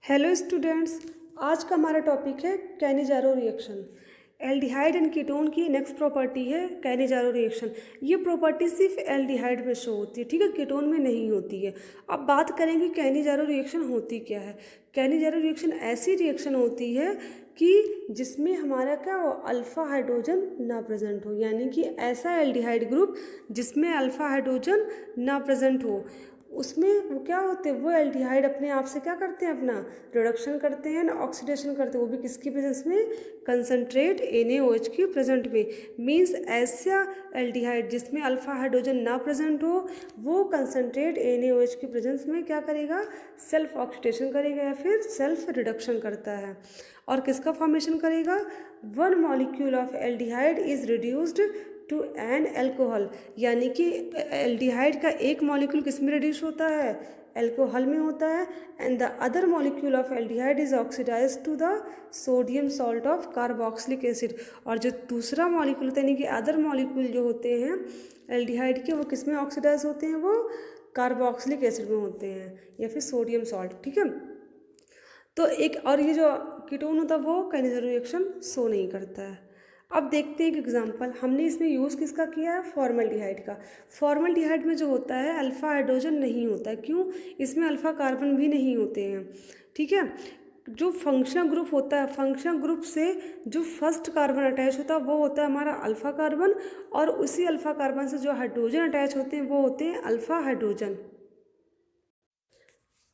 Hello students, आज का हमारा टॉपिक है Cannizzaro reaction. Aldehyde and ketone की नेक्स्ट प्रॉपर्टी है कैनिजारो रिएक्शन। ये प्रॉपर्टी सिर्फ एल्डिहाइड में शो होती है, ठीक है, कीटोन में नहीं होती है। अब बात करेंगे कैनिजारो रिएक्शन होती क्या है। कैनिजारो रिएक्शन ऐसी रिएक्शन होती है कि जिसमें हमारा क्या हो, अल्फ़ा हाइड्रोजन ना प्रेजेंट हो, यानी कि ऐसा एल्डिहाइड ग्रुप जिसमें अल्फ़ा हाइड्रोजन ना प्रेजेंट हो, उसमें वो क्या होते हैं, वो एल्डिहाइड अपने आप से क्या करते हैं, अपना रिडक्शन करते हैं, ऑक्सीडेशन करते हैं, वो भी किसकी प्रेजेंस में, कंसनट्रेट NaOH की प्रेजेंट में। मींस ऐसा एल्डिहाइड जिसमें अल्फा हाइड्रोजन ना प्रेजेंट हो, वो कंसनट्रेट NaOH की प्रेजेंस में क्या करेगा, सेल्फ ऑक्सीडेशन करेगा या फिर सेल्फ रिडक्शन करता है। और किसका फॉर्मेशन करेगा, one molecule of aldehyde is reduced to an alcohol, यानी कि एल्डिहाइड का एक मॉलिक्यूल किस में रिड्यूस होता है, एल्कोहल में होता है। And the other molecule of aldehyde is oxidise to the sodium salt of carboxylic acid. और जो दूसरा मॉलिक्यूल होता है, यानी कि अदर मॉलिक्यूल जो होते हैं एल्डिहाइड के, वो किस में ऑक्सीडाइज होते हैं, वो कार्बोक्सिलिक एसिड में होते हैं या फिर सोडियम सॉल्ट, ठीक है। तो एक और ये जो कीटोन होता है वो कैनिजारो रिएक्शन शो नहीं करता है। अब देखते हैं एक एग्जांपल। हमने इसमें यूज़ किसका किया है, फॉर्मल्डिहाइड का। फॉर्मल्डिहाइड में जो होता है अल्फ़ा हाइड्रोजन नहीं होता है, क्यों, इसमें अल्फ़ा कार्बन भी नहीं होते हैं, ठीक है। जो फंक्शनल ग्रुप होता है, फंक्शनल ग्रुप से जो फर्स्ट कार्बन अटैच होता है वो होता है हमारा अल्फ़ा कार्बन, और उसी अल्फ़ा कार्बन से जो हाइड्रोजन अटैच होते हैं वो होते हैं अल्फ़ा हाइड्रोजन।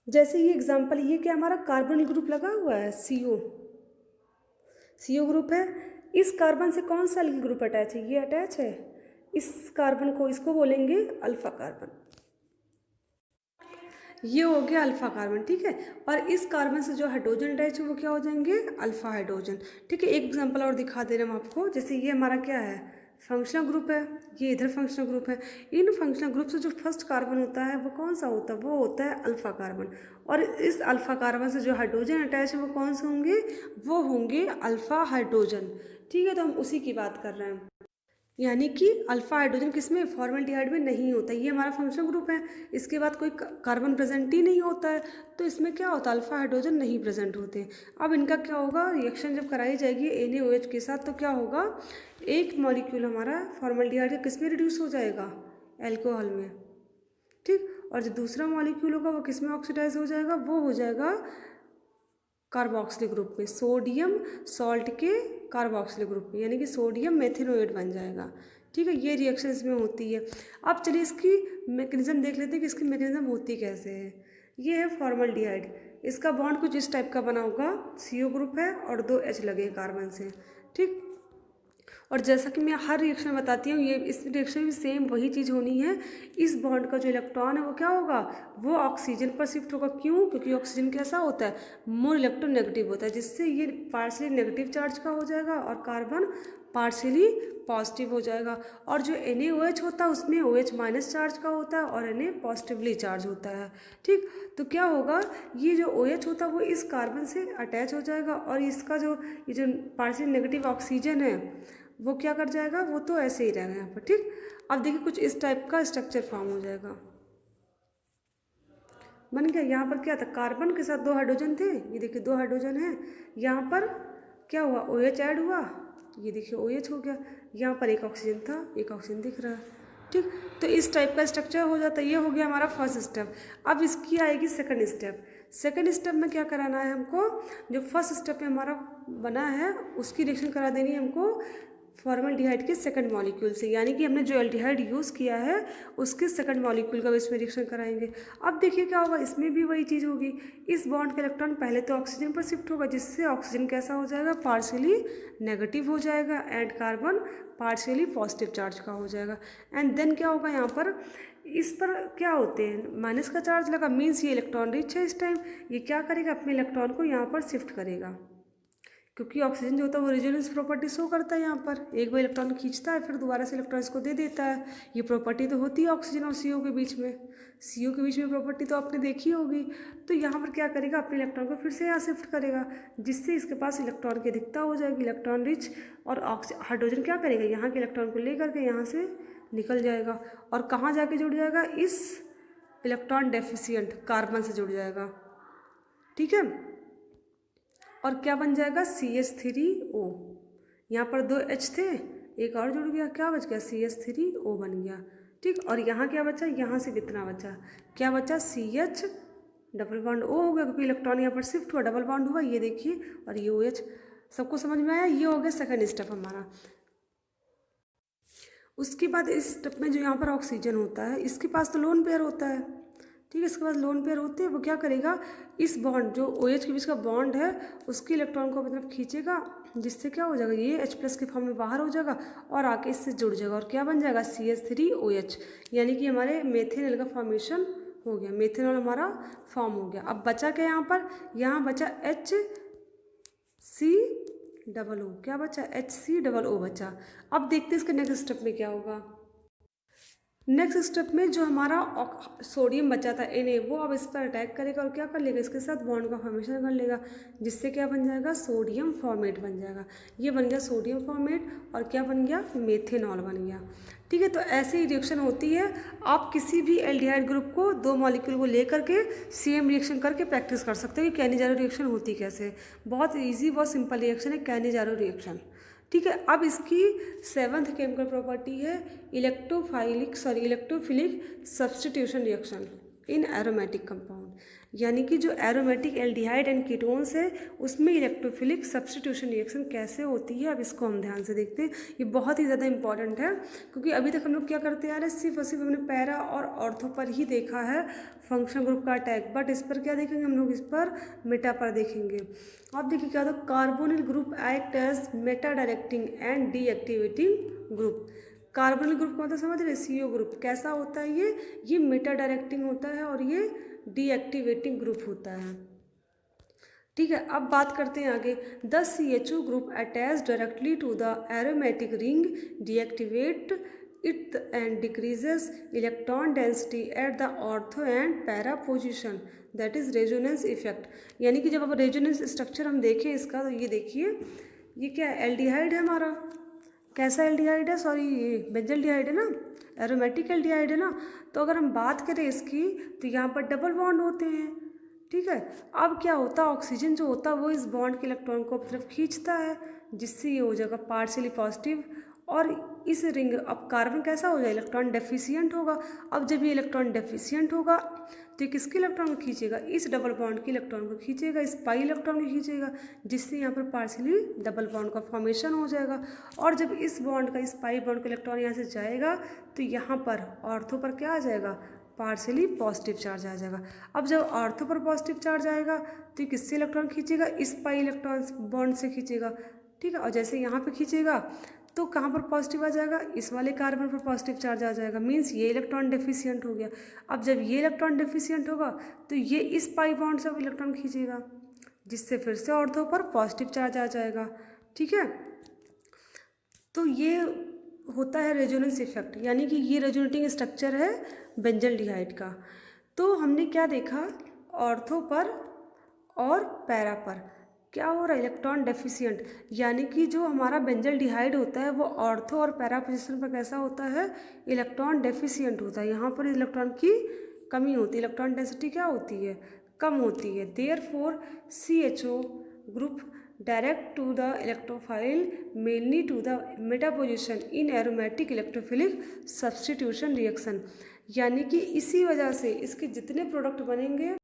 जैसे ये एग्जांपल, ये क्या हमारा कार्बन ग्रुप लगा हुआ है, CO ग्रुप है। इस कार्बन से कौन सा एल्किल ग्रुप अटैच है, ये अटैच है। इस कार्बन को, इसको बोलेंगे अल्फा कार्बन। ये हो गया अल्फा कार्बन, ठीक है। और इस कार्बन से जो हाइड्रोजन अटैच है वो क्या हो जाएंगे, अल्फा हाइड्रोजन, ठीक है। एक एग्जांपल और दिखा दे रहे हैं हम आपको। जैसे ये हमारा क्या है, फंक्शनल ग्रुप है, ये इधर फंक्शनल ग्रुप है। इन फंक्शनल ग्रुप से जो फर्स्ट कार्बन होता है वो कौन सा होता है, वो होता है अल्फा कार्बन। और इस अल्फा कार्बन से जो हाइड्रोजन अटैच है वो कौन से होंगे, वो होंगे अल्फा हाइड्रोजन, ठीक है। तो हम उसी की बात कर रहे हैं, यानी कि अल्फा हाइड्रोजन किसमें, फॉर्मल्डिहाइड में नहीं होता। ये हमारा फंक्शनल ग्रुप है, इसके बाद कोई कार्बन प्रेजेंट ही नहीं होता है, तो इसमें क्या होता है, अल्फा हाइड्रोजन नहीं प्रेजेंट होते। अब इनका क्या होगा, रिएक्शन जब कराई जाएगी NaOH के साथ, तो क्या होगा, एक मॉलिक्यूल हमारा फॉर्मल्डिहाइड किस में रिड्यूस हो जाएगा, एल्कोहल में, ठीक। और जो दूसरा मॉलिक्यूल होगा वो किस में ऑक्सीडाइज हो जाएगा, वो हो जाएगा कार्बोक्सिलिक ग्रुप में, सोडियम सॉल्ट के कार्बोक्सिलिक ग्रुप में, यानी कि सोडियम मेथिनोएट बन जाएगा, ठीक है। ये रिएक्शन इसमें होती है। अब चलिए इसकी मैकेनिज्म देख लेते हैं कि इसकी मैकेनिज्म होती कैसे है। ये है फॉर्मल्डिहाइड, इसका बॉन्ड कुछ इस टाइप का बना होगा, CO ग्रुप है और 2 H लगे कार्बन से, ठीक। और जैसा कि मैं हर रिएक्शन में बताती हूँ, ये इस रिएक्शन में सेम वही चीज़ होनी है। इस बॉन्ड का जो इलेक्ट्रॉन है वो क्या होगा, वो ऑक्सीजन पर शिफ्ट होगा, क्यों, क्योंकि ऑक्सीजन कैसा होता है, मोर इलेक्ट्रोनेगेटिव होता है, जिससे ये पार्शियली नेगेटिव चार्ज का हो जाएगा और कार्बन पार्शियली पॉजिटिव हो जाएगा। और जो NaOH होता है उसमें OH माइनस चार्ज का होता है और Na पॉजिटिवली चार्ज होता है, ठीक। तो क्या होगा, ये जो OH होता है वो इस कार्बन से अटैच हो जाएगा, और इसका जो ये जो पार्शियली नेगेटिव ऑक्सीजन है वो क्या कर जाएगा, वो तो ऐसे ही रहेगा यहाँ पर, ठीक। अब देखिए कुछ इस टाइप का स्ट्रक्चर फॉर्म हो जाएगा, बन गया। यहाँ पर क्या था, कार्बन के साथ 2 हाइड्रोजन थे, ये देखिए 2 हाइड्रोजन है। यहाँ पर क्या हुआ, OH ऐड हुआ, ये देखिए OH हो गया। यहाँ पर एक ऑक्सीजन था, एक ऑक्सीजन दिख रहा है, ठीक। तो इस टाइप का स्ट्रक्चर हो जाता है। ये हो गया हमारा फर्स्ट स्टेप। अब इसकी आएगी सेकंड स्टेप। सेकंड स्टेप में क्या कराना है हमको, जो फर्स्ट स्टेप में हमारा बना है उसकी रिएक्शन करा देनी है हमको फॉर्मल्डिहाइड के सेकंड मॉलिक्यूल से, यानी कि हमने जो एल्डिहाइड यूज़ किया है उसके सेकंड मॉलिक्यूल का इसमें रिएक्शन कराएंगे। अब देखिए क्या होगा, इसमें भी वही चीज़ होगी। इस बॉन्ड का इलेक्ट्रॉन पहले तो ऑक्सीजन पर शिफ्ट होगा, जिससे ऑक्सीजन कैसा हो जाएगा, पार्शियली नेगेटिव हो जाएगा, and carbon partially positive charge का हो जाएगा। एंड देन क्या होगा, यहाँ पर इस पर क्या होते हैं, माइनस का चार्ज लगा, मीन्स ये इलेक्ट्रॉन रिच है। इस टाइम ये क्या करेगा, अपने इलेक्ट्रॉन को यहाँ पर शिफ्ट करेगा, क्योंकि ऑक्सीजन जो होता है वो रेजोनेंस प्रॉपर्टी शो करता है। यहाँ पर एक बार इलेक्ट्रॉन खींचता है फिर दोबारा से इलेक्ट्रॉन इसको दे देता है। ये प्रॉपर्टी तो होती है ऑक्सीजन और CO के बीच में। CO के बीच में प्रॉपर्टी तो आपने देखी होगी। तो यहाँ पर क्या करेगा, अपने इलेक्ट्रॉन को फिर से यहाँ शिफ्ट करेगा, जिससे इसके पास इलेक्ट्रॉन की अधिकता हो जाएगी, इलेक्ट्रॉन रिच। और हाइड्रोजन क्या करेगा, यहाँ के इलेक्ट्रॉन को ले करके यहाँ से निकल जाएगा और कहाँ जाके जुड़ जाएगा, इस इलेक्ट्रॉन डेफिशिएंट कार्बन से जुड़ जाएगा, ठीक है। और क्या बन जाएगा CH3O। यहाँ पर 2 H थे, एक और जुड़ गया, क्या बच गया CH3O बन गया। ठीक, और यहाँ क्या बचा, यहाँ से कितना बचा, क्या बचा CH डबल बॉन्ड O हो गया, क्योंकि इलेक्ट्रॉन यहाँ पर शिफ्ट हुआ, डबल बॉन्ड हुआ, ये देखिए, और ये OH। सबको समझ में आया, ये हो गया सेकंड स्टेप हमारा। उसके बाद इस स्टेप में जो यहाँ पर ऑक्सीजन होता है, इसके पास तो लोन पेयर होता है। ठीक है, इसके पास लोन पेयर होते हैं, वो क्या करेगा, इस बॉन्ड जो OH के बीच का बॉन्ड है उसके इलेक्ट्रॉन को मतलब खींचेगा, जिससे क्या हो जाएगा, ये H+ के फॉर्म में बाहर हो जाएगा और आके इससे जुड़ जाएगा, और क्या बन जाएगा CH3OH, यानी कि हमारे मेथेनॉल का फॉर्मेशन हो गया, मेथेनॉल हमारा फॉर्म हो गया। अब बचा क्या यहाँ पर, यहाँ बचा HCOO, क्या बचा HCOO बचा। अब देखते हैं इसके नेक्स्ट स्टेप में क्या होगा। नेक्स्ट स्टेप में जो हमारा सोडियम बचा था Na, वो अब इस पर अटैक करेगा और क्या कर लेगा, इसके साथ बॉन्ड का फॉर्मेशन कर लेगा, जिससे क्या बन जाएगा, सोडियम फॉर्मेट बन जाएगा। ये बन गया सोडियम फॉर्मेट, और क्या बन गया, मेथेनॉल बन गया। ठीक है, तो ऐसे ही रिएक्शन होती है। आप किसी भी एल्डिहाइड ग्रुप को, 2 मॉलिक्यूल को लेकर के सेम रिएक्शन करके प्रैक्टिस कर सकते हो कि कैनिजारो रिएक्शन होती कैसे। बहुत ईजी, बहुत सिंपल रिएक्शन है कैनिजारो रिएक्शन। ठीक है, अब इसकी 7th केमिकल प्रॉपर्टी है electrophilic substitution reaction in aromatic compound, यानी कि जो एरोमेटिक एल्डिहाइड एंड कीटोन्स है उसमें इलेक्ट्रोफिलिक सब्स्टिट्यूशन रिएक्शन कैसे होती है। अब इसको हम ध्यान से देखते हैं, ये बहुत ही ज़्यादा इंपॉर्टेंट है, क्योंकि अभी तक हम लोग क्या करते आ रहे हैं, सिर्फ और सिर्फ हमने पैरा और ऑर्थो पर ही देखा है फंक्शनल ग्रुप का अटैक, बट इस पर क्या देखेंगे हम लोग, इस पर मेटा पर देखेंगे। अब देखिए क्या होता है, carbonyl group act as meta directing and deactivating group. Carbonyl group का मतलब समझ रहे, CO ग्रुप कैसा होता है, ये मेटा डायरेक्टिंग होता है और ये डीएक्टिवेटिंग ग्रुप होता है। ठीक है, अब बात करते हैं आगे। The CHO group attach directly to the aromatic ring deactivate it and decreases electron density at the ortho and para position, that is resonance effect. यानी कि जब अब रेजोनेंस स्ट्रक्चर हम देखें इसका, तो ये देखिए, ये क्या है, एल्डिहाइड है हमारा, कैसा एल्डिहाइड है, सॉरी ये बेंजल्डिहाइड है ना, एरोमेटिक एल्डिहाइड है ना। तो अगर हम बात करें इसकी, तो यहाँ पर डबल बॉन्ड होते हैं। ठीक है, अब क्या होता है, ऑक्सीजन जो होता है वो इस बॉन्ड के इलेक्ट्रॉन को अपनी तरफ खींचता है, जिससे ये हो जाएगा पार्शियली पॉजिटिव, और इस रिंग, अब कार्बन कैसा हो जाए, इलेक्ट्रॉन डेफिशिएंट होगा। अब जब ये इलेक्ट्रॉन डेफिशिएंट होगा तो ये किसके इलेक्ट्रॉन को खींचेगा, इस डबल बॉन्ड के इलेक्ट्रॉन को खींचेगा, इस पाई इलेक्ट्रॉन को खींचेगा, जिससे यहाँ पर पार्शियली डबल बॉन्ड का फॉर्मेशन हो जाएगा। और जब इस बॉन्ड का, इस पाई बॉन्ड का इलेक्ट्रॉन यहाँ से जाएगा तो यहाँ पर ऑर्थो पर क्या आ जाएगा, पार्शियली पॉजिटिव चार्ज आ जाएगा। अब जब ऑर्थो पर पॉजिटिव चार्ज आएगा तो ये किससे इलेक्ट्रॉन खींचेगा, इस पाई इलेक्ट्रॉन बॉन्ड से खींचेगा। ठीक है, और जैसे यहाँ पे खींचेगा तो कहाँ पर पॉजिटिव आ जाएगा, इस वाले कार्बन पर पॉजिटिव चार्ज आ जाएगा, मीन्स ये इलेक्ट्रॉन डेफिशिएंट हो गया। अब जब ये इलेक्ट्रॉन डेफिशिएंट होगा तो ये इस पाई बॉन्ड से इलेक्ट्रॉन खींचेगा, जिससे फिर से ऑर्थो पर पॉजिटिव चार्ज आ जाएगा। ठीक है, तो ये होता है रेजोनेंस इफेक्ट, यानी कि ये रेजोनेटिंग स्ट्रक्चर है बेंजल्डिहाइड का। तो हमने क्या देखा, ऑर्थो पर और पैरा पर क्या हो रहा है, इलेक्ट्रॉन डेफिशिएंट, यानी कि जो हमारा बेंजल्डिहाइड होता है वो ऑर्थो और पैरा पोजिशन पर कैसा होता है, इलेक्ट्रॉन डेफिशिएंट होता है। यहाँ पर इलेक्ट्रॉन की कमी होती है, इलेक्ट्रॉन डेंसिटी क्या होती है, कम होती है। Therefore CHO group direct to the electrophile mainly to the meta position in aromatic electrophilic substitution reaction, यानी कि इसी वजह से इसके जितने प्रोडक्ट बनेंगे,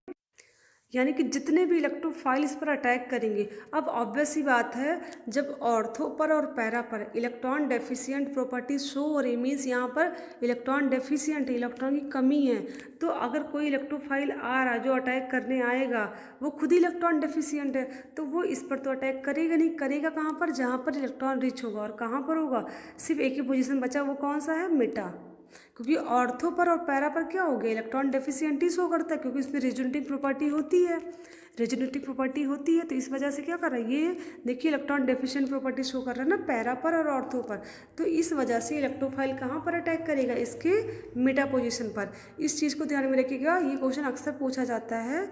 यानी कि जितने भी इलेक्ट्रोफाइल इस पर अटैक करेंगे। अब ऑब्वियस ही बात है, जब ऑर्थो पर और पैरा पर इलेक्ट्रॉन डेफिशिएंट प्रॉपर्टीज शो हो रही, मीन्स यहाँ पर इलेक्ट्रॉन डेफिशिएंट, इलेक्ट्रॉन की कमी है, तो अगर कोई इलेक्ट्रोफाइल आ रहा जो अटैक करने आएगा वो खुद ही इलेक्ट्रॉन डेफिशिएंट है, तो वो इस पर तो अटैक करेगा नहीं, करेगा कहाँ पर, जहाँ पर इलेक्ट्रॉन रिच होगा। और कहाँ पर होगा, सिर्फ एक ही पोजिशन बचा, वो कौन सा है, मेटा, क्योंकि ऑर्थो पर और पैरा पर क्या हो गया, इलेक्ट्रॉन डेफिशिएंटी शो करता है, क्योंकि इसमें रेजोनेटिंग प्रॉपर्टी होती है, रेजोनेटिंग प्रॉपर्टी होती है, तो इस वजह से क्या कर रहा है, ये देखिए इलेक्ट्रॉन डेफिशिएंट प्रॉपर्टी शो कर रहा है ना पैरा पर और ऑर्थो पर, तो इस वजह से इलेक्ट्रोफाइल कहाँ पर अटैक करेगा, इसके मेटा पोजिशन पर। इस चीज़ को ध्यान में रखिएगा, ये क्वेश्चन अक्सर पूछा जाता है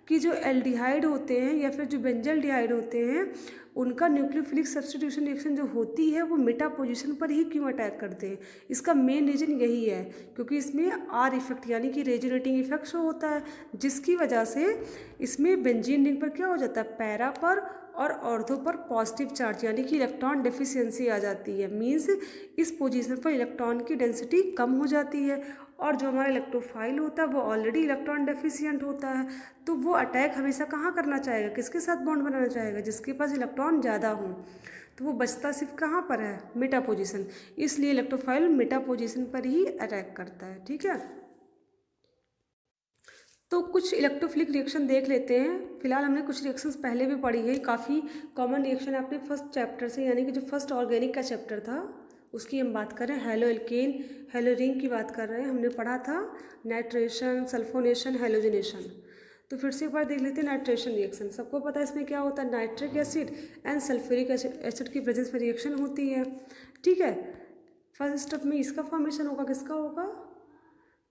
कि जो एल्डिहाइड होते हैं या फिर जो बेंजल्डिहाइड होते हैं उनका न्यूक्लियोफिलिक सब्स्टिट्यूशन रिएक्शन जो होती है वो मेटा पोजीशन पर ही क्यों अटैक करते हैं। इसका मेन रीज़न यही है क्योंकि इसमें आर इफेक्ट यानी कि रेजोनेटिंग इफेक्ट शो होता है, जिसकी वजह से इसमें बेंजीन रिंग पर क्या हो जाता है, पैरा पर और ऑर्थो पर पॉजिटिव चार्ज यानी कि इलेक्ट्रॉन डेफिशिएंसी आ जाती है। मीन्स इस पोजीशन पर इलेक्ट्रॉन की डेंसिटी कम हो जाती है और जो हमारा इलेक्ट्रोफाइल होता है वो ऑलरेडी इलेक्ट्रॉन डेफिशिएंट होता है, तो वो अटैक हमेशा कहाँ करना चाहेगा, किसके साथ बॉन्ड बनाना चाहेगा, जिसके पास इलेक्ट्रॉन ज़्यादा हो। तो वो बचता सिर्फ कहाँ पर है, मेटा पोजीशन, इसलिए इलेक्ट्रोफाइल मेटा पोजीशन पर ही अटैक करता है। ठीक है, तो कुछ इलेक्ट्रोफिलिक रिएक्शन देख लेते हैं। फिलहाल हमने कुछ रिएक्शंस पहले भी पढ़ी है, काफ़ी कॉमन रिएक्शन है अपने फर्स्ट चैप्टर से, यानी कि जो फर्स्ट ऑर्गेनिक का चैप्टर था उसकी हम बात कर रहे हैं। हेलो एल्केन हेलो रिंग की बात कर रहे हैं, हमने पढ़ा था नाइट्रेशन, सल्फोनेशन, हेलोजिनेशन। तो फिर से एक बार देख लेते हैं नाइट्रेशन रिएक्शन। सबको पता है इसमें क्या होता है, nitric acid and sulphuric acid की प्रेजेंस में रिएक्शन होती है। ठीक है, फर्स्ट स्टेप में इसका फॉर्मेशन होगा, किसका होगा,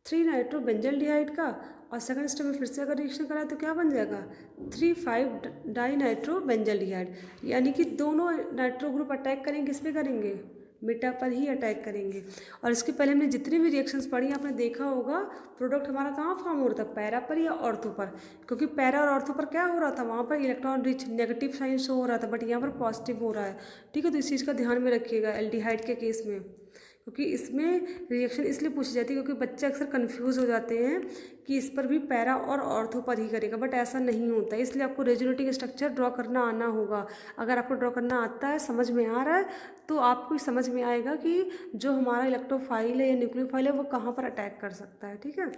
3-नाइट्रोबेंजल्डिहाइड का, और सेकंड स्टेप में फिर से अगर रिएक्शन कराए तो क्या बन जाएगा, 3,5-डाइनाइट्रोबेंजल्डिहाइड, यानी कि दोनों नाइट्रो ग्रुप अटैक करेंगे, किस पे करेंगे, मेटा पर ही अटैक करेंगे। और इसके पहले हमने जितनी भी रिएक्शंस पढ़ी आपने देखा होगा प्रोडक्ट हमारा कहाँ फॉर्म हो रहा था, पैरा पर या ऑर्थो पर, क्योंकि पैरा और ऑर्थो पर क्या हो रहा था, वहाँ पर electron rich negative sign show हो रहा था, बट यहाँ पर पॉजिटिव हो रहा है। ठीक है, तो इस चीज़ का ध्यान में रखिएगा एल्डिहाइड के केस में, क्योंकि इसमें रिएक्शन इसलिए पूछी जाती है क्योंकि बच्चे अक्सर कंफ्यूज हो जाते हैं कि इस पर भी पैरा और ऑर्थो पर ही करेगा, बट ऐसा नहीं होता है। इसलिए आपको रेजोनेटिंग स्ट्रक्चर ड्रॉ करना आना होगा। अगर आपको ड्रॉ करना आता है, समझ में आ रहा है, तो आपको समझ में आएगा कि जो हमारा इलेक्ट्रोफाइल है या न्यूक्लियोफाइल है वो कहाँ पर अटैक कर सकता है। ठीक है,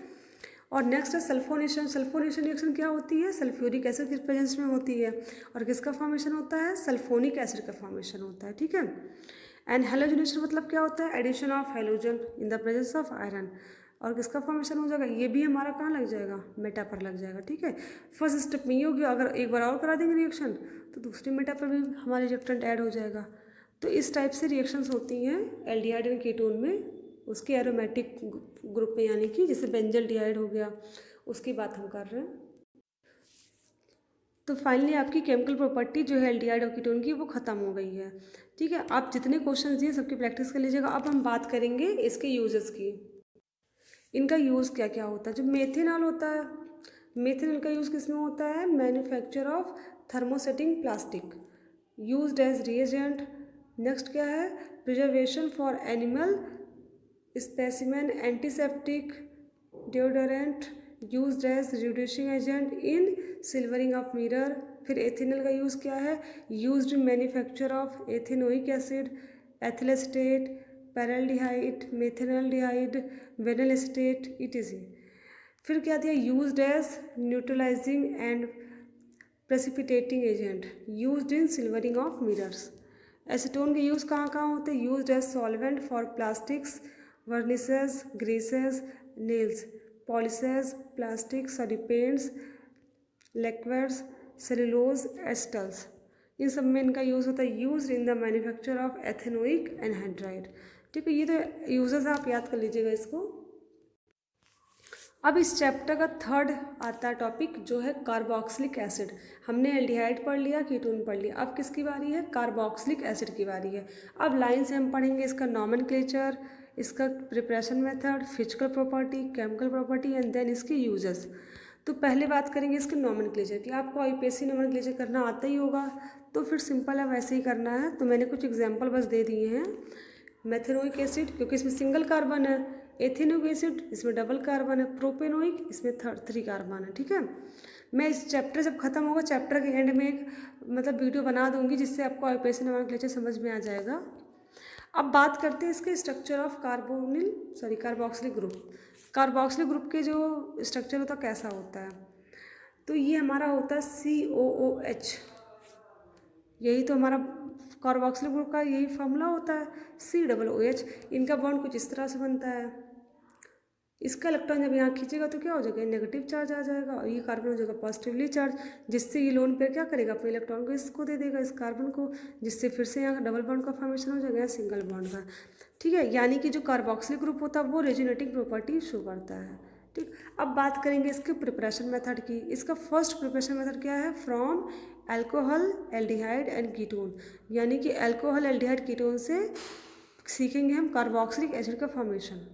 और नेक्स्ट है सल्फोनेशन। सल्फोनेशन रिएक्शन क्या होती है, सल्फ्यूरिक एसिड की प्रेजेंस में होती है, और किसका फॉर्मेशन होता है, सल्फोनिक एसिड का फॉर्मेशन होता है। ठीक है, एंड हेलोजनेशन मतलब क्या होता है, addition of halogen in the presence of iron, और किसका फॉर्मेशन हो जाएगा, ये भी हमारा कहाँ लग जाएगा, मेटा पर लग जाएगा। ठीक है, फर्स्ट स्टेप में ये हो गया। अगर एक बार और करा देंगे रिएक्शन तो दूसरी मेटा पर भी हमारा रिएक्टेंट ऐड हो जाएगा। तो इस टाइप से रिएक्शंस होती हैं एल्डिहाइड एंड कीटोन में, उसके एरोमेटिक ग्रुप में, यानी कि जैसे बेंजल्डिहाइड हो गया, उसकी बात हम कर रहे हैं। तो फाइनली आपकी केमिकल प्रॉपर्टी जो है एल्डिहाइड और कीटोन की वो ख़त्म हो गई है। ठीक है, आप जितने क्वेश्चन दिए सबकी प्रैक्टिस कर लीजिएगा। अब हम बात करेंगे इसके यूजेस की, इनका यूज़ क्या क्या होता है। जो मेथेनॉल होता है, मेथेनॉल का यूज़ किस में होता है, manufacture of thermosetting plastic, used as reagent. Next क्या है, preservation for animal specimen, antiseptic, deodorant, used as reducing agent in silvering of mirror. फिर एथेनॉल का यूज़ क्या है, used in manufacture of ethanoic acid, ethyl acetate, paraldehyde, methanaldehyde, vinyl acetate etc. फिर क्या दिया, used as neutralizing and precipitating agent, used in silvering of mirrors. Acetone के use कहाँ कहाँ होते हैं, used as solvent for plastics, varnishes, greases, nails, polishes, plastic, sorry paints, liquids, cellulose, esters, इन सब में इनका यूज़ होता है। Use in the manufacture of ethanoic anhydride. ठीक है, ये तो यूजेस आप याद कर लीजिएगा इसको। अब इस चैप्टर का थर्ड आता है टॉपिक जो है कार्बोक्सिलिक एसिड। हमने एल्डिहाइड पढ़ लिया, कीटोन पढ़ लिया, अब किसकी बारी है, कार्बोक्सिलिक एसिड की बारी है। अब लाइन से हम पढ़ेंगे इसका नॉमेनक्लेचर, इसका preparation method, physical property, chemical property and then इसके यूजेस। तो पहले बात करेंगे इसके नॉमेनक्लेचर की। आपको आईपीएससी नॉमेनक्लेचर करना आता ही होगा, तो फिर सिंपल है वैसे ही करना है। तो मैंने कुछ एग्जाम्पल बस दे दिए हैं। मेथेनोइक एसिड क्योंकि इसमें सिंगल कार्बन है, एथेनोइक एसिड इसमें डबल कार्बन है, प्रोपेनोइक इसमें 3 कार्बन है। ठीक है, मैं इस चैप्टर जब खत्म होगा चैप्टर के एंड में एक मतलब वीडियो बना दूंगी जिससे आपको आईपीएससी नॉमेनक्लेचर समझ में आ जाएगा। अब बात करते हैं इसके structure of carboxylic group. Carboxylic group के जो स्ट्रक्चर होता है कैसा होता है, तो ये हमारा होता है COOH। यही तो हमारा कार्बोक्सिलिक ग्रुप का यही फॉर्मूला होता है, COOH। इनका बॉन्ड कुछ इस तरह से बनता है। इसका इलेक्ट्रॉन जब यहाँ खींचेगा तो क्या हो जाएगा, नेगेटिव चार्ज आ जाएगा, और ये कार्बन हो जाएगा पॉजिटिवली चार्ज, जिससे ये लोन पेयर क्या करेगा, अपने इलेक्ट्रॉन को इसको दे देगा, इस कार्बन को, जिससे फिर से यहाँ डबल बॉन्ड का फॉर्मेशन हो जाएगा, सिंगल बॉन्ड का। ठीक है, यानी कि जो कार्बोक्सिलिक ग्रुप होता है वो रेजोनेटिंग प्रॉपर्टी शो करता है। ठीक, अब बात करेंगे इसके प्रिपरेशन मेथड की। इसका फर्स्ट प्रिपरेशन मेथड क्या है, from alcohol aldehyde and ketone, यानी कि अल्कोहल एल्डिहाइड कीटोन से सीखेंगे हम कार्बोक्सिलिक एसिड का फॉर्मेशन।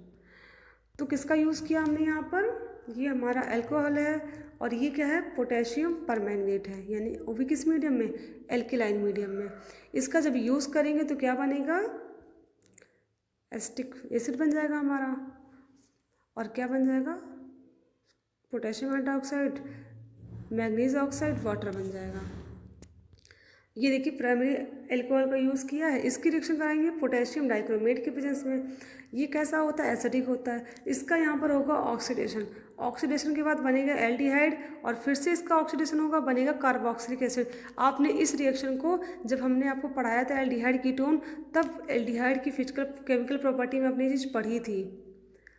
तो किसका यूज़ किया हमने यहाँ पर, ये हमारा अल्कोहल है और ये क्या है, पोटेशियम परमैंगनेट है, यानी वो भी किस मीडियम में, एल्किलाइन मीडियम में। इसका जब यूज़ करेंगे तो क्या बनेगा, एसिटिक एसिड बन जाएगा हमारा, और क्या बन जाएगा, potassium hydroxide, manganese oxide, water बन जाएगा। ये देखिए प्राइमरी अल्कोहल का यूज़ किया है, इसकी रिएक्शन कराएंगे पोटेशियम डाइक्रोमेट के प्रेजेंस में। ये कैसा होता है, एसिडिक होता है। इसका यहाँ पर होगा ऑक्सीडेशन, ऑक्सीडेशन के बाद बनेगा एल्डिहाइड और फिर से इसका ऑक्सीडेशन होगा, बनेगा कार्बोक्सिलिक एसिड। आपने इस रिएक्शन को जब हमने आपको पढ़ाया था एल्डिहाइड कीटोन, तब एल्डिहाइड की फिजिकल केमिकल प्रॉपर्टी में अपनी चीज़ पढ़ी थी,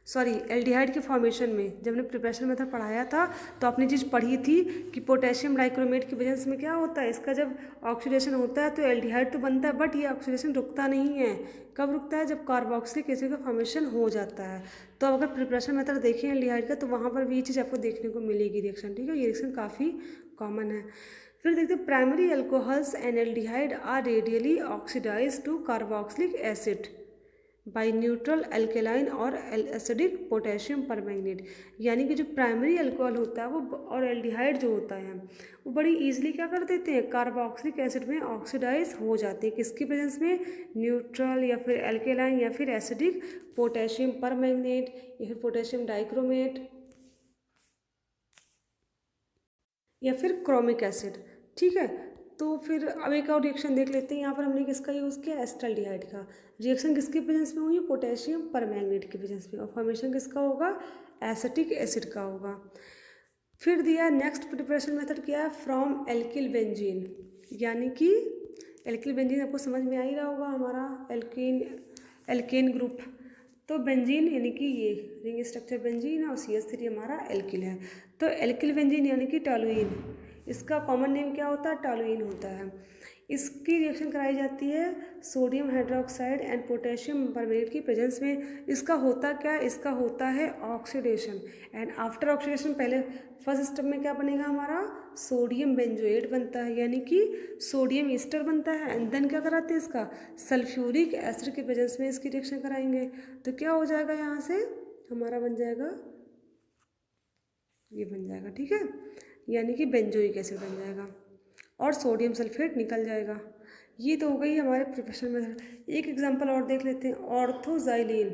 सॉरी एल्डिहाइड के फॉर्मेशन में जब हमने प्रिपरेशन मेथड पढ़ाया था तो आपने चीज़ पढ़ी थी कि पोटेशियम डाइक्रोमेट की वजह से क्या होता है, इसका जब ऑक्सीडेशन होता है तो एल्डिहाइड तो बनता है, बट ये ऑक्सीडेशन रुकता नहीं है। कब रुकता है, जब कार्बोक्सिलिक एसिड का फॉर्मेशन हो जाता है। तो अगर प्रिपरेशन मेथड देखें एल्डिहाइड का तो वहाँ पर भी ये चीज़ आपको देखने को मिलेगी रिएक्शन, ठीक है, ये रिएक्शन काफ़ी कॉमन है। फिर देखते हैं primary alcohols and aldehyde are readily oxidise to carboxylic acid by neutral alkaline और एसिडिक पोटेशियम परमैंगनेट, यानी कि जो प्राइमरी अल्कोहल होता है वो और एल्डिहाइड जो होता है वो बड़ी इजीली क्या कर देते हैं, कार्बोक्सिलिक एसिड में ऑक्सीडाइज हो जाते हैं। किसकी प्रेजेंस में, न्यूट्रल या फिर अल्केलाइन या फिर एसिडिक पोटेशियम परमैंगनेट या फिर पोटेशियम डाइक्रोमेट या फिर क्रोमिक एसिड, ठीक है। तो फिर अब एक और रिएक्शन देख लेते हैं। यहाँ पर हमने किसका यूज़ किया, एस्टल्डिहाइड का। रिएक्शन किसके प्रेजेंस में हुई, पोटेशियम परमैंगनेट के प्रेजेंस में, और फॉर्मेशन किसका होगा, एसिटिक एसिड का होगा। फिर दिया नेक्स्ट प्रिपरेशन मेथड क्या है, फ्रॉम एल्किल बेंजीन, यानी कि एल्किल बेंजीन आपको समझ में आ ही रहा होगा, हमारा एल्केन ग्रुप। तो बेंजीन यानी कि ये रिंग स्ट्रक्चर बेंजीन है और CH3 हमारा एल्किल है। तो एल्किल बेंजीन यानी कि टॉलुइन, इसका कॉमन नेम क्या होता है, टॉलुइन होता है। इसकी रिएक्शन कराई जाती है sodium hydroxide and potassium permanganate की प्रेजेंस में। इसका होता क्या है, इसका होता है ऑक्सीडेशन, एंड आफ्टर ऑक्सीडेशन पहले फर्स्ट स्टेप में क्या बनेगा हमारा, सोडियम बेंजोएट बनता है, यानी कि सोडियम ईस्टर बनता है, एंड देन क्या कराते हैं इसका सल्फ्यूरिक एसिड के प्रेजेंस में इसकी रिएक्शन कराएंगे। तो क्या हो जाएगा, यहाँ से हमारा बन जाएगा, ये बन जाएगा, ठीक है, यानी कि बेंजोइक एसिड बन जाएगा और सोडियम सल्फेट निकल जाएगा। ये तो हो गई हमारे प्रिपरेशन मेथड। एक एग्जांपल और देख लेते हैं, ऑर्थोजाइलिन।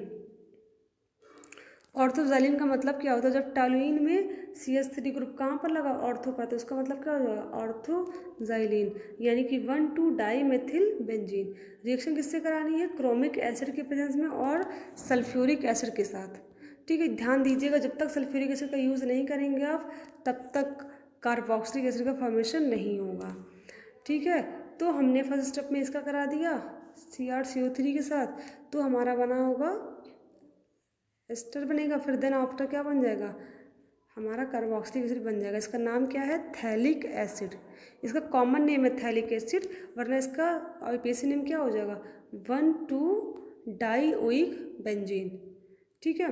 ऑर्थोजाइलिन का मतलब क्या होता है, जब टॉलुइन में CH3 ग्रुप कहाँ पर लगा, ऑर्थो पर, तो उसका मतलब क्या हो जाएगा, ऑर्थोजाइलिन, यानी कि 1,2-डाईमेथिल बेंजीन। रिएक्शन किससे करानी है, क्रोमिक एसिड के प्रेजेंस में और सल्फ्यूरिक एसिड के साथ, ठीक है। ध्यान दीजिएगा, जब तक सल्फ्यूरिक एसिड का यूज़ नहीं करेंगे आप तब तक कार्बोक्सिलिक एसिड का फॉर्मेशन नहीं होगा, ठीक है। तो हमने फर्स्ट स्टेप में इसका करा दिया CrCO3 के साथ, तो हमारा बना होगा एस्टर बनेगा, फिर देन आफ्टर क्या बन जाएगा, हमारा कार्बोक्सिलिक एसिड बन जाएगा। इसका नाम क्या है, थैलिक एसिड, इसका कॉमन नेम है थैलिक एसिड, वरना इसका IUPAC नेम क्या हो जाएगा, 1,2-डाईओइक बेंजीन, ठीक है।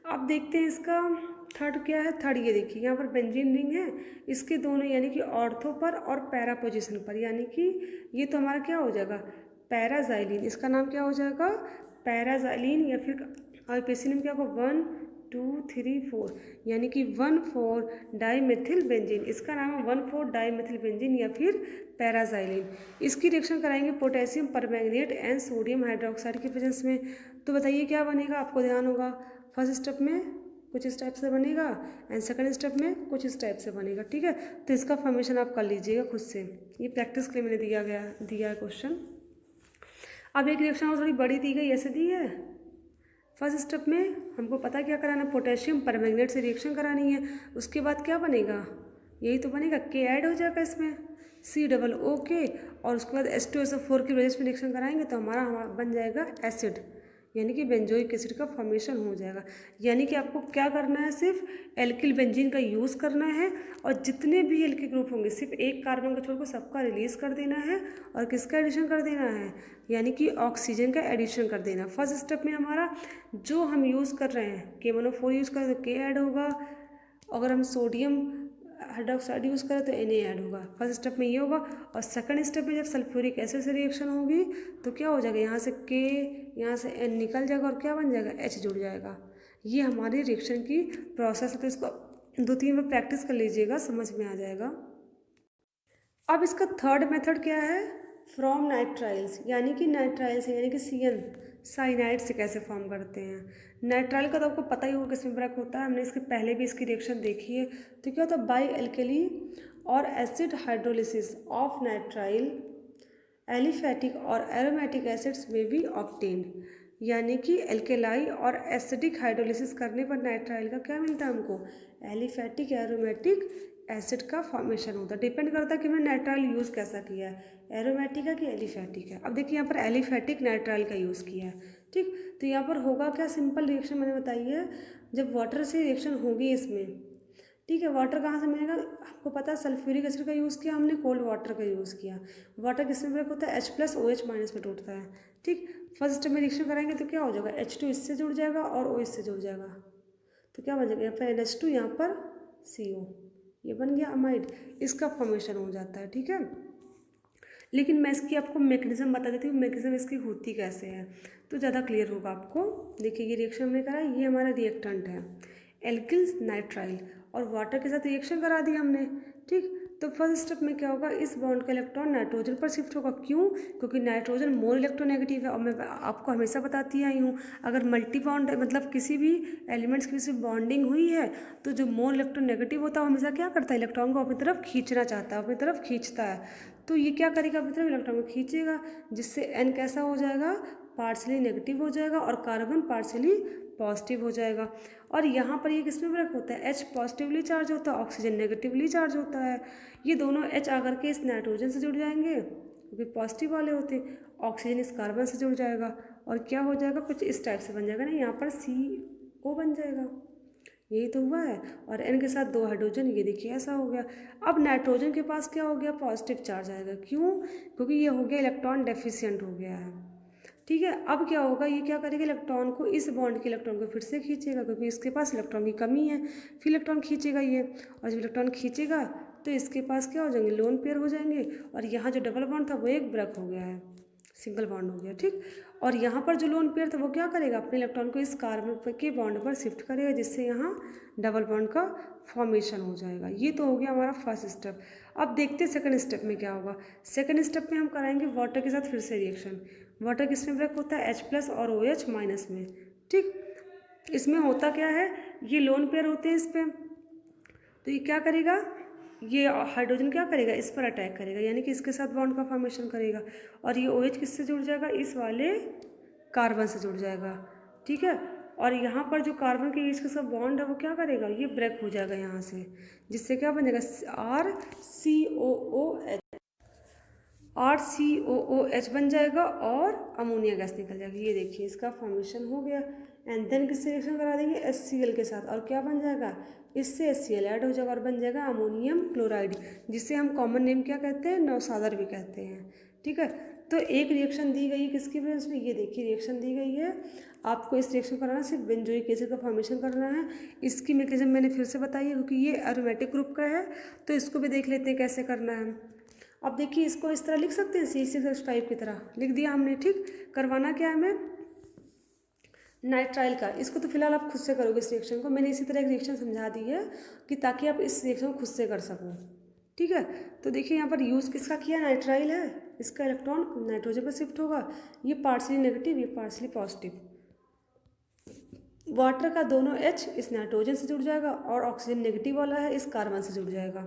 अब देखते हैं इसका थर्ड क्या है, थर्ड ये देखिए यहाँ पर बेंजीन रिंग है, इसके दोनों यानी कि ऑर्थो पर और पैरा पोजीशन पर, यानी कि ये तो हमारा क्या हो जाएगा, पैराजाइलिन, इसका नाम क्या हो जाएगा, पैराजाइलिन, या फिर IUPAC नेम क्या होगा, 1, 2, 3, 4, यानी कि 1,4-डाईमेथिल बेंजीन, इसका नाम है 1,4-डाईमेथिल बेंजीन या फिर पैराजाइलिन। इसकी रिएक्शन कराएंगे potassium permanganate and sodium hydroxide की प्रेजेंस में। तो बताइए क्या बनेगा, आपको ध्यान होगा, फर्स्ट स्टेप में कुछ इस टाइप से बनेगा एंड सेकंड स्टेप में कुछ इस टाइप से बनेगा, ठीक है। तो इसका फॉर्मेशन आप कर लीजिएगा खुद से, ये प्रैक्टिस के लिए मैंने दिया है क्वेश्चन। अब एक रिएक्शन और थोड़ी बड़ी दी गई, ऐसे दी है। फर्स्ट स्टेप में हमको पता क्या कराना, पोटेशियम परमैंगनेट से रिएक्शन करानी है, उसके बाद क्या बनेगा, यही तो बनेगा, K ऐड हो जाएगा इसमें, COOK, और उसके बाद H2SO4 की वजह से रिएक्शन कराएंगे तो हमारा बन जाएगा एसिड, यानी कि बेंजोइक एसिड का फॉर्मेशन हो जाएगा। यानी कि आपको क्या करना है, सिर्फ एल्किल बेंजीन का यूज़ करना है और जितने भी एल्किल ग्रुप होंगे सिर्फ एक कार्बन का छोड़कर सबका रिलीज़ कर देना है और किसका एडिशन कर देना है, यानी कि ऑक्सीजन का एडिशन कर देना। फर्स्ट स्टेप में हमारा जो हम यूज़ कर रहे हैं KMnO4 यूज़ करें तो K ऐड होगा, अगर हम सोडियम हाइड्रोक्साइड यूज़ करें तो Na ऐड होगा। फर्स्ट स्टेप में ये होगा। और सेकंड स्टेप में जब सल्फ्यूरिक एसिड से रिएक्शन होगी तो क्या हो जाएगा, यहाँ से K, यहाँ से N निकल जाएगा और क्या बन जाएगा, H जुड़ जाएगा। ये हमारी रिएक्शन की प्रोसेस है, तो इसको 2-3 बार प्रैक्टिस कर लीजिएगा, समझ में आ जाएगा। अब इसका थर्ड मेथड क्या है, फ्रॉम नाइट्राइल्स, यानी कि नाइट्राइल से, यानी कि CN साइनाइड से कैसे फॉर्म करते हैं। नाइट्राइल का तो आपको पता ही होगा किसमें ब्रेक होता है, हमने इसके पहले भी इसकी रिएक्शन देखी है। तो क्या होता है, बाई एल्केली और acid hydrolysis of nitrile aliphatic और एरोमेटिक एसिड्स में बी ऑब्टेन्ड, यानी कि एल्केलाई और एसिडिक हाइड्रोलिसिस करने पर नाइट्राइल का क्या मिलता है हमको, एलिफैटिक एरोमेटिक एसिड का फॉर्मेशन होता है। डिपेंड करता है कि मैंने नाइट्राइल यूज़ कैसा किया है, एरोमेटिक है कि एलिफैटिक है। अब देखिए यहाँ पर एलिफैटिक नाइट्राइल का यूज़ किया है, ठीक। तो यहाँ पर होगा क्या, सिंपल रिएक्शन मैंने बताई है, जब वाटर से रिएक्शन होगी इसमें, ठीक है। वाटर कहाँ से मिलेगा, आपको पता है सल्फ्यूरिक एसिड का यूज़ किया हमने, कोल्ड वाटर का यूज़ किया। वाटर किसमें ब्रेक होता है, H+OH- में टूटता है, ठीक। फर्स्ट स्टेप में रिएक्शन कराएंगे तो क्या हो जाएगा, H2 इससे जुड़ जाएगा और O इससे जुड़ जाएगा, तो क्या बन जाएगा, यहाँ पर NH2, यहाँ पर CO, ये बन गया अमाइड, इसका फॉर्मेशन हो जाता है, ठीक है। लेकिन मैं इसकी आपको मैकेनिज्म बता देती हूँ, मैकेनिज्म इसकी होती कैसे है तो ज़्यादा क्लियर होगा आपको। देखिए ये रिएक्शन हमने करा, ये हमारा रिएक्टेंट है एल्किल नाइट्राइल और वाटर के साथ रिएक्शन करा दी हमने, ठीक। तो फर्स्ट स्टेप में क्या होगा, इस बॉन्ड का इलेक्ट्रॉन नाइट्रोजन पर शिफ्ट होगा। क्यों, क्योंकि नाइट्रोजन मोर इलेक्ट्रोनेगेटिव है। और मैं आपको हमेशा बताती आई हूँ, अगर मल्टी बॉन्ड मतलब किसी भी एलिमेंट्स की किसी बॉन्डिंग हुई है तो जो मोर इलेक्ट्रोनेगेटिव होता है वो हमेशा क्या करता है, इलेक्ट्रॉन को अपनी तरफ खींचना चाहता है, अपनी तरफ खींचता है। तो ये क्या करेगा, अपनी तरफ इलेक्ट्रॉन को खींचेगा, जिससे N कैसा हो जाएगा, पार्शली नेगेटिव हो जाएगा और कार्बन पार्शली पॉजिटिव हो जाएगा। और यहाँ पर ये किसमें ब्रेक होता है, H पॉजिटिवली चार्ज होता है, ऑक्सीजन नेगेटिवली चार्ज होता है। ये दोनों H आकर के इस नाइट्रोजन से जुड़ जाएंगे क्योंकि पॉजिटिव वाले होते हैं, ऑक्सीजन इस कार्बन से जुड़ जाएगा और क्या हो जाएगा, कुछ इस टाइप से बन जाएगा ना, यहाँ पर CO बन जाएगा। यही तो हुआ है। और N के साथ 2 हाइड्रोजन, ये देखिए ऐसा हो गया। अब नाइट्रोजन के पास क्या हो गया, पॉजिटिव चार्ज आएगा। क्यों, क्योंकि ये हो गया इलेक्ट्रॉन डेफिशिएंट हो गया है, ठीक है। अब क्या होगा, ये क्या करेगा, इलेक्ट्रॉन को, इस बॉन्ड के इलेक्ट्रॉन को फिर से खींचेगा क्योंकि इसके पास इलेक्ट्रॉन की कमी है, फिर इलेक्ट्रॉन खींचेगा ये, और जब इलेक्ट्रॉन खींचेगा तो इसके पास क्या हो जाएंगे, लोन पेयर हो जाएंगे। और यहाँ जो डबल बॉन्ड था वो एक ब्रेक हो गया है, सिंगल बॉन्ड हो गया, ठीक। और यहाँ पर जो लोन पेयर था वो क्या करेगा, अपने इलेक्ट्रॉन को इस कार्बन के बॉन्ड पर शिफ्ट करेगा, जिससे यहाँ डबल बॉन्ड का फॉर्मेशन हो जाएगा। ये तो हो गया हमारा फर्स्ट स्टेप। अब देखते हैं सेकंड स्टेप में क्या होगा। सेकंड स्टेप में हम कराएंगे वाटर के साथ फिर से रिएक्शन। वाटर किस में ब्रेक होता है, H+ और OH- में, ठीक। इसमें होता क्या है, ये लोन पेयर होते हैं इस पर, तो ये क्या करेगा, ये हाइड्रोजन क्या करेगा, इस पर अटैक करेगा, यानी कि इसके साथ बॉन्ड का फॉर्मेशन करेगा। और ये OH किससे जुड़ जाएगा, इस वाले कार्बन से जुड़ जाएगा, ठीक है। और यहाँ पर जो कार्बन के बीच का सब बॉन्ड है वो क्या करेगा, ये ब्रेक हो जाएगा यहाँ से, जिससे क्या बनेगा, RCOOH बन जाएगा और अमोनिया गैस निकल जाएगी। ये देखिए इसका फॉर्मेशन हो गया। एंड देन किससे रिएक्शन करा देंगे, HCl के साथ, और क्या बन जाएगा, इससे HCl ऐड हो जाएगा और बन जाएगा अमोनियम क्लोराइड, जिसे हम कॉमन नेम क्या कहते हैं, नौसादर भी कहते हैं, ठीक है। तो एक रिएक्शन दी गई है किसकी वजह में, ये देखिए रिएक्शन दी गई है, आपको इस रिएक्शन कराना सिर्फ बेंजोइक एसिड का फॉर्मेशन करना है। इसकी मैकेनिज्म मैंने फिर से बताई है क्योंकि ये एरोमेटिक ग्रुप का है, तो इसको भी देख लेते हैं कैसे करना है। अब देखिए इसको इस तरह लिख सकते हैं, C6H5 की तरह लिख दिया हमने, ठीक। करवाना क्या है हमें, नाइट्राइल का, इसको तो फिलहाल आप खुद से करोगे इस रिएक्शन को, मैंने इसी तरह एक रिएक्शन समझा दी है कि ताकि आप इस रिएक्शन को खुद से कर सको, ठीक है। तो देखिए यहाँ पर यूज़ किसका किया, नाइट्राइल है, इसका इलेक्ट्रॉन नाइट्रोजन पर शिफ्ट होगा, ये पार्शली नेगेटिव, ये पार्शली पॉजिटिव। वाटर का दोनों H इस नाइट्रोजन से जुड़ जाएगा और ऑक्सीजन नेगेटिव वाला है इस कार्बन से जुड़ जाएगा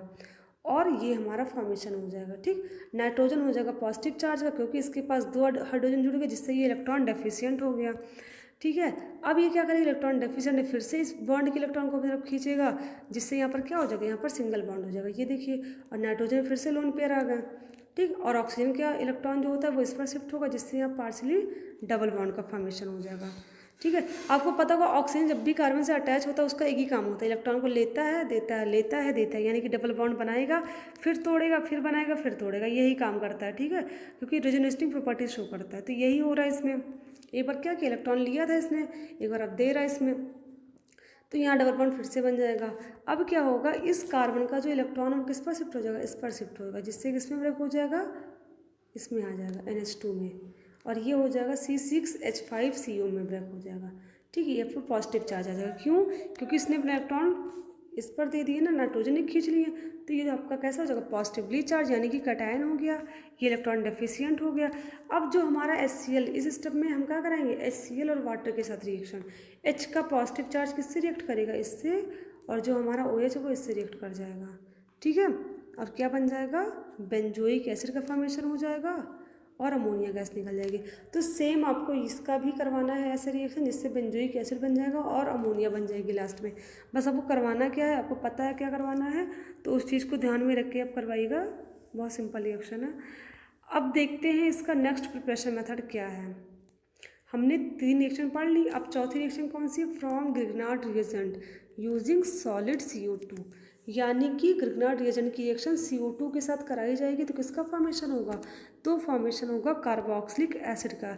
और ये हमारा फॉर्मेशन हो जाएगा, ठीक। नाइट्रोजन हो जाएगा पॉजिटिव चार्ज का क्योंकि इसके पास 2 हाइड्रोजन जुड़ गए, जिससे ये इलेक्ट्रॉन डेफिशिएंट हो गया, ठीक है। अब ये क्या करेगा, इलेक्ट्रॉन डेफिशिएंट है, फिर से इस बॉन्ड के इलेक्ट्रॉन को अपनी तरफ खींचेगा, जिससे यहाँ पर क्या हो जाएगा, यहाँ पर सिंगल बॉन्ड हो जाएगा, ये देखिए। और नाइट्रोजन फिर से लोन पेयर आ गया, ठीक। और ऑक्सीजन का इलेक्ट्रॉन जो होता है वो इस पर शिफ्ट होगा, जिससे यहाँ पार्शियली डबल बॉन्ड का फॉर्मेशन हो जाएगा। ठीक है, आपको पता होगा ऑक्सीजन जब भी कार्बन से अटैच होता है उसका एक ही काम होता है, इलेक्ट्रॉन को लेता है देता है, लेता है देता है, यानी कि डबल बॉन्ड बनाएगा, फिर तोड़ेगा, फिर बनाएगा, फिर तोड़ेगा, यही काम करता है। ठीक है, क्योंकि रेजोनेटिंग प्रॉपर्टीज शो करता है, तो यही हो रहा है इसमें। एक बार क्या किया, इलेक्ट्रॉन लिया था इसने, एक बार अब दे रहा है इसमें, तो यहाँ डबल बॉन्ड फिर से बन जाएगा। अब क्या होगा, इस कार्बन का जो इलेक्ट्रॉन है किस पर शिफ्ट हो जाएगा, इस पर शिफ्ट होगा, जिससे किसमें ब्रेक हो जाएगा, इसमें आ जाएगा NH2 में, और ये हो जाएगा C6H5CO में ब्रेक हो जाएगा। ठीक है, ये फिर पॉजिटिव चार्ज आ जाएगा। क्यों, क्योंकि इसने अपने इलेक्ट्रॉन इस पर दे दिए ना, नाइट्रोजन ने खींच लिए, तो ये आपका कैसा हो जाएगा, पॉजिटिवली चार्ज, यानी कि कैटायन हो गया, ये इलेक्ट्रॉन डेफिशिएंट हो गया। अब जो हमारा HCl, इस स्टेप में हम क्या कराएंगे, HCl और वाटर के साथ रिएक्शन, H का पॉजिटिव चार्ज किससे रिएक्ट करेगा, इससे, और जो हमारा OH है वो इससे रिएक्ट कर जाएगा। ठीक है, और क्या बन जाएगा, बेंजोइक एसिड का फॉर्मेशन हो जाएगा और अमोनिया गैस निकल जाएगी। तो सेम आपको इसका भी करवाना है ऐसे रिएक्शन, जिससे बेंजोइक एसिड बन जाएगा और अमोनिया बन जाएगी लास्ट में। बस आपको करवाना क्या है, आपको पता है क्या करवाना है, तो उस चीज़ को ध्यान में रख के आप करवाइएगा, बहुत सिंपल रिएक्शन है। अब देखते हैं इसका नेक्स्ट प्रिपरेशन मेथड क्या है। हमने 3 रिएक्शन पढ़ ली, अब चौथी रिएक्शन कौन सी है, from Grignard reagent using solid CO2, यानी कि ग्रिग्नार्ड रिएजेंट की रिएक्शन CO2 के साथ कराई जाएगी, तो किसका फॉर्मेशन होगा, तो फॉर्मेशन होगा कार्बोक्सिलिक एसिड का।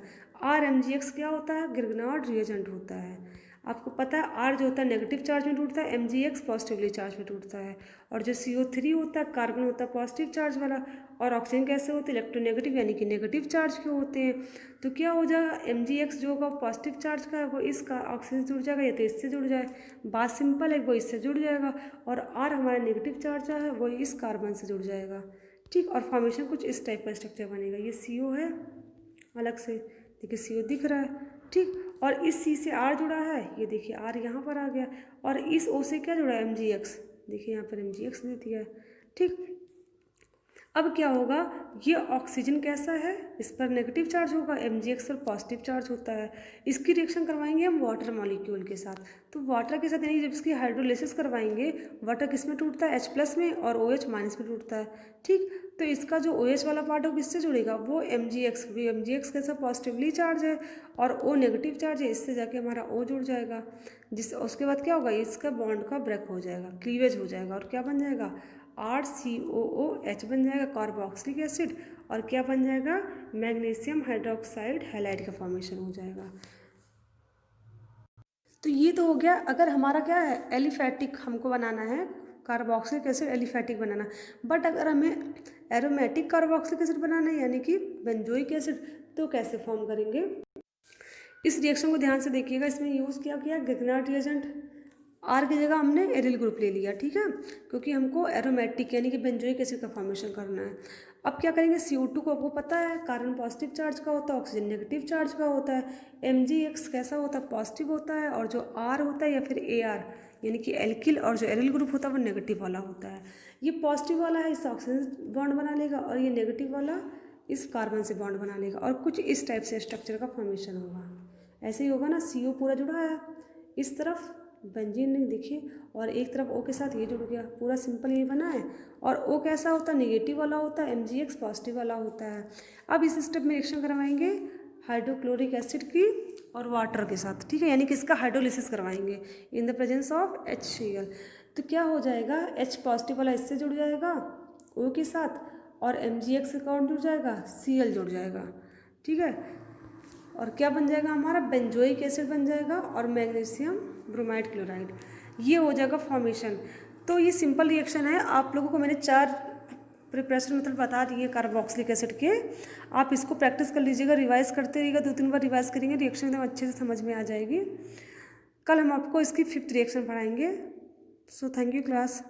RMgX क्या होता है, ग्रिग्नार्ड रिएजेंट होता है। आपको पता है R जो होता है नेगेटिव चार्ज में टूटता है, MgX पॉजिटिवली चार्ज में टूटता है, और जो CO3 होता है कार्बन होता है पॉजिटिव चार्ज वाला, और ऑक्सीजन कैसे होते हैं, इलेक्ट्रोनेगेटिव, यानी कि नेगेटिव चार्ज के होते हैं। तो क्या हो जाएगा, MgX जो होगा पॉजिटिव चार्ज का है वो इसका ऑक्सीजन से जुड़ जाएगा, या तो इससे जुड़ जाए, बात सिंपल है, वो इससे जुड़ जाएगा, और R हमारा नेगेटिव चार्ज है वो इस कार्बन से जुड़ जाएगा। ठीक, और फॉर्मेशन कुछ इस टाइप का स्ट्रक्चर बनेगा, ये CO है अलग से, देखिए CO दिख रहा है। ठीक, और इस C से R जुड़ा है, ये देखिए R यहाँ पर आ गया, और इस O से क्या जुड़ा है, MgX, देखिए यहाँ पर MgX दे दिया है। ठीक, अब क्या होगा, ये ऑक्सीजन कैसा है, इस पर नेगेटिव चार्ज होगा, MgX पर पॉजिटिव चार्ज होता है। इसकी रिएक्शन करवाएंगे हम वाटर मॉलिक्यूल के साथ, तो वाटर के साथ यानी जब इसकी हाइड्रोलिसिस करवाएंगे, वाटर किस में टूटता है, H+ में, और OH- में टूटता है। ठीक, तो इसका जो OH वाला पार्ट है किससे जुड़ेगा, वो MgX, क्योंकि MgX कैसा पॉजिटिवली चार्ज है और O नेगेटिव चार्ज है, इससे जाके हमारा O जुड़ जाएगा, जिस उसके बाद क्या होगा, इसका बॉन्ड का ब्रेक हो जाएगा, क्लीवेज हो जाएगा, और क्या बन जाएगा, RCOOH बन जाएगा, कार्बोक्सिलिक एसिड, और क्या बन जाएगा, मैग्नीशियम हाइड्रोक्साइड हैलाइड का फॉर्मेशन हो जाएगा। तो ये तो हो गया, अगर हमारा क्या है, एलिफैटिक हमको बनाना है, carboxylic acid aliphatic banana, but अगर हमें एरोमेटिक कार्बोक्सिलिक एसिड बनाना है, यानी कि बेंजोइक एसिड, तो कैसे फॉर्म करेंगे, इस रिएक्शन को ध्यान से देखिएगा। इसमें यूज़ क्या किया, ग्रिग्नार्ड रिएजेंट, R की जगह हमने एरिल ग्रुप ले लिया। ठीक है, क्योंकि हमको एरोमेटिक यानी कि बेंजोइक एसिड का फॉर्मेशन करना है। अब क्या करेंगे, CO2 को आपको पता है कार्बन पॉजिटिव चार्ज का होता है, ऑक्सीजन नेगेटिव चार्ज का होता है, MgX कैसा होता है, पॉजिटिव होता है, और जो R होता है या फिर AR यानी कि एल्किल, और जो एरिल ग्रुप होता है वो नेगेटिव वाला होता है। ये पॉजिटिव वाला है, इससे ऑक्सीजन बॉन्ड बना लेगा, और ये नेगेटिव वाला इस कार्बन से बॉन्ड बना लेगा, और कुछ इस टाइप से स्ट्रक्चर का फॉर्मेशन होगा। ऐसे ही होगा ना, CO पूरा जुड़ा है इस तरफ बेंजीन देखिए, और एक तरफ O के साथ ये जुड़ गया, पूरा सिंपल ये बना है। और O कैसा होता है, नेगेटिव वाला होता है, MgX पॉजिटिव वाला होता है। अब इस स्टेप में रिएक्शन करवाएंगे हाइड्रोक्लोरिक एसिड की और वाटर के साथ। ठीक है, यानी कि इसका हाइड्रोलिसिस करवाएंगे इन द प्रेजेंस ऑफ HCl। तो क्या हो जाएगा, H पॉजिटिव वाला इससे जुड़ जाएगा O के साथ, और MgX कौन जुड़ जाएगा, Cl जुड़ जाएगा। ठीक है, और क्या बन जाएगा हमारा, बेंजोइक एसिड बन जाएगा और मैग्नीशियम ब्रोमाइड क्लोराइड, ये हो जाएगा फॉर्मेशन। तो ये सिंपल रिएक्शन है, आप लोगों को मैंने 4 प्रिपरेशन मेथड बता दिए कार्बोक्सिलिक एसिड के। आप इसको प्रैक्टिस कर लीजिएगा, रिवाइज करते रहिएगा, 2-3 बार रिवाइज करेंगे, रिएक्शन एकदम अच्छे से समझ में आ जाएगी। कल हम आपको इसकी 5th रिएक्शन पढ़ाएंगे। So thank you class.